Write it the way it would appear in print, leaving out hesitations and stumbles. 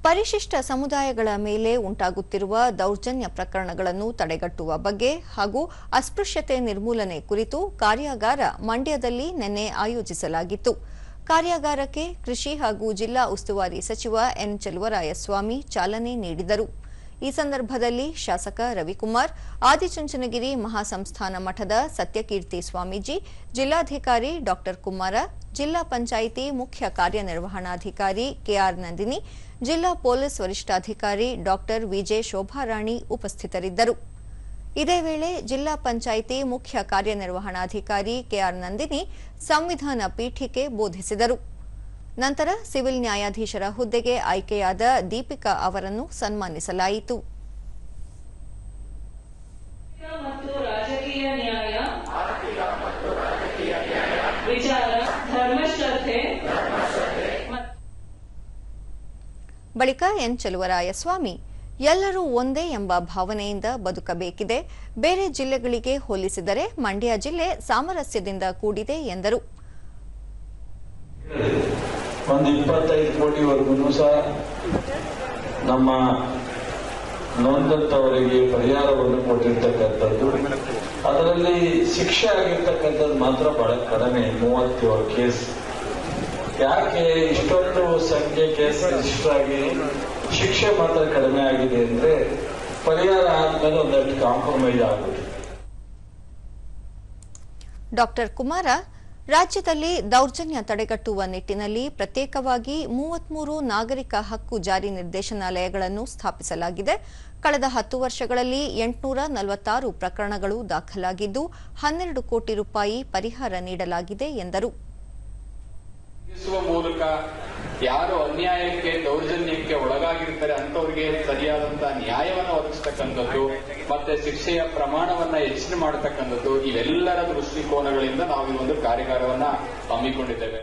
ಪರಿಶಿಷ್ಟ ಸಮುದಾಯಗಳ ಮೇಲೆ ಉಂಟಾಗುತ್ತಿರುವ ದೌರ್ಜನ್ಯ ಪ್ರಕರಣಗಳನ್ನು ತಡೆಗಟ್ಟುವ ಬಗ್ಗೆ ಹಾಗೂ ಅಸ್ಪೃಶ್ಯತೆ ನಿರ್ಮೂಲನೆ ಕುರಿತು ಕಾರ್ಯಾಗಾರ ಮಂಡ್ಯದಲ್ಲಿ ನಿನ್ನೆ ಆಯೋಜಿಸಲಾಗಿತ್ತು. ಕಾರ್ಯಾಗಾರಕ್ಕೆ ಕೃಷಿ ಹಾಗೂ ಜಿಲ್ಲಾ ಉಸ್ತುವಾರಿ ಸಚಿವ ಎನ್ ಚೆಲುವರಾಯಸ್ವಾಮಿ ಚಾಲನೆ ನೀಡಿದರು. ಈ ಸಂದರ್ಭದಲ್ಲಿ ಶಾಸಕ ರವಿಕುಮಾರ್, ಆದಿಚುಂಚನಗಿರಿ ಮಹಾಸಂಸ್ಥಾನ ಮಠದ ಸತ್ಯಕೀರ್ತಿ ಸ್ವಾಮೀಜಿ, ಜಿಲ್ಲಾಧಿಕಾರಿ ಡಾ ಕುಮಾರ, ಜಿಲ್ಲಾ ಪಂಚಾಯಿತಿ ಮುಖ್ಯ ಕಾರ್ಯನಿರ್ವಹಣಾಧಿಕಾರಿ ಕೆಆರ್ ನಂದಿನಿ, ಜಿಲ್ಲಾ ಪೊಲೀಸ್ ವರಿಷ್ಠಾಧಿಕಾರಿ ಡಾ ವಿಜೆ ಶೋಭಾರಾಣಿ ಉಪಸ್ಥಿತರಿದ್ದರು. ಇದೇ ವೇಳೆ ಜಿಲ್ಲಾ ಪಂಚಾಯಿತಿ ಮುಖ್ಯ ಕಾರ್ಯನಿರ್ವಹಣಾಧಿಕಾರಿ ಕೆಆರ್ ನಂದಿನಿ ಸಂವಿಧಾನ ಪೀಠಿಕೆ ಬೋಧಿಸಿದರು. ನಂತರ ಸಿವಿಲ್ ನ್ಯಾಯಾಧೀಶರ ಹುದ್ದೆಗೆ ಆಯ್ಕೆಯಾದ ದೀಪಿಕಾ ಅವರನ್ನು ಸನ್ಮಾನಿಸಲಾಯಿತು. ಬಳಿಕ ಎನ್ ಚೆಲುವರಾಯಸ್ವಾಮಿ, ಎಲ್ಲರೂ ಒಂದೇ ಎಂಬ ಭಾವನೆಯಿಂದ ಬದುಕಬೇಕಿದೆ. ಬೇರೆ ಜಿಲ್ಲೆಗಳಿಗೆ ಹೋಲಿಸಿದರೆ ಮಂಡ್ಯ ಜಿಲ್ಲೆ ಸಾಮರಸ್ಯದಿಂದ ಕೂಡಿದೆ ಎಂದರು. ಒಂದು 25 ಕೋಟಿವರೆಗೂ ಸಹ ನಮ್ಮ ನೊಂದಂತವರಿಗೆ ಪರಿಹಾರವನ್ನು ಕೊಟ್ಟಿರ್ತಕ್ಕಂಥದ್ದು. ಅದರಲ್ಲಿ ಶಿಕ್ಷೆ ಆಗಿರ್ತಕ್ಕಂಥದ್ದು ಮಾತ್ರ ಬಹಳ ಕಡಿಮೆ, 37 ಕೇಸ್. ಯಾಕೆ ಇಷ್ಟೊಂದು ಸಂಖ್ಯೆ ಕೇಸ್ ರಿಜಿಸ್ಟರ್ ಆಗಿ ಶಿಕ್ಷೆ ಮಾತ್ರ ಕಡಿಮೆ ಆಗಿದೆ ಅಂದ್ರೆ ಪರಿಹಾರ ಆದ್ಮೇಲೆ ಒಂದಷ್ಟು ಕಾಂಪ್ರಮೈಸ್ ಆಗುತ್ತೆ. ಡಾ ಕುಮಾರ, ರಾಜ್ಯದಲ್ಲಿ ದೌರ್ಜನ್ಯ ತಡೆಗಟ್ಟುವ ನಿಟ್ಟಿನಲ್ಲಿ ಪ್ರತ್ಯೇಕವಾಗಿ 33 ನಾಗರಿಕ ಹಕ್ಕು ಜಾರಿ ನಿರ್ದೇಶನಾಲಯಗಳನ್ನು ಸ್ಥಾಪಿಸಲಾಗಿದೆ. ಕಳೆದ 10 ವರ್ಷಗಳಲ್ಲಿ 846 ಪ್ರಕರಣಗಳು ದಾಖಲಾಗಿದ್ದು 12 ಕೋಟಿ ರೂಪಾಯಿ ಪರಿಹಾರ ನೀಡಲಾಗಿದೆ ಎಂದರು. ಮೂಲಕ ಯಾರು ಅನ್ಯಾಯಕ್ಕೆ ದೌರ್ಜನ್ಯಕ್ಕೆ ಒಳಗಾಗಿರ್ತಾರೆ ಅಂತವರಿಗೆ ಸರಿಯಾದಂತಹ ನ್ಯಾಯವನ್ನು ಒದಗಿಸತಕ್ಕಂಥದ್ದು ಮತ್ತೆ ಶಿಕ್ಷೆಯ ಪ್ರಮಾಣವನ್ನ ಹೆಚ್ಚಿನ ಮಾಡತಕ್ಕಂಥದ್ದು, ಇವೆಲ್ಲರ ದೃಷ್ಟಿಕೋನಗಳಿಂದ ನಾವು ಈ ಒಂದು ಕಾರ್ಯಾಗಾರವನ್ನ ಹಮ್ಮಿಕೊಂಡಿದ್ದೇವೆ.